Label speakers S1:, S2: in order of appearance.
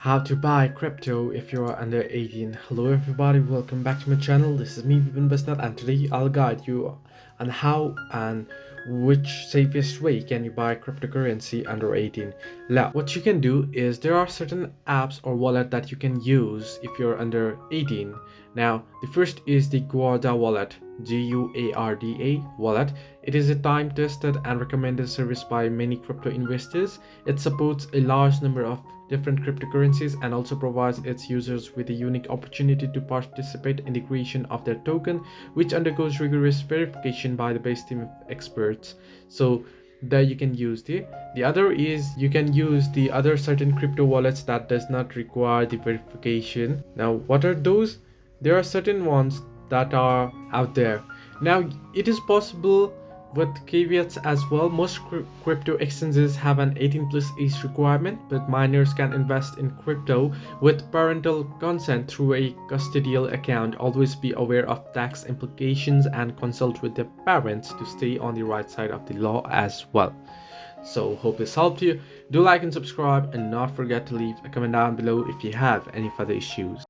S1: How to buy crypto if you are under 18. Hello everybody, welcome back to my channel. This is me Vipin Basnat, and today I'll guide you on how and which safest way can you buy cryptocurrency under 18. Now what you can do is there are certain apps or wallet that you can use if you're under 18. Now the first is the Guarda wallet, Guarda wallet. It is a time tested and recommended service by many crypto investors. It supports a large number of different cryptocurrencies and also provides its users with a unique opportunity to participate in the creation of their token, which undergoes rigorous verification by the base team of experts. So there you can use the other is you can use the other certain crypto wallets that does not require the verification. Now what are those? There are certain ones that are out there. Now it is possible with caveats as well. Most crypto exchanges have an 18 plus age requirement, but minors can invest in crypto with parental consent through a custodial account. Always be aware of tax implications and consult with their parents to stay on the right side of the law as well. So hope this helped you. Do like and subscribe, and not forget to leave a comment down below if you have any further issues.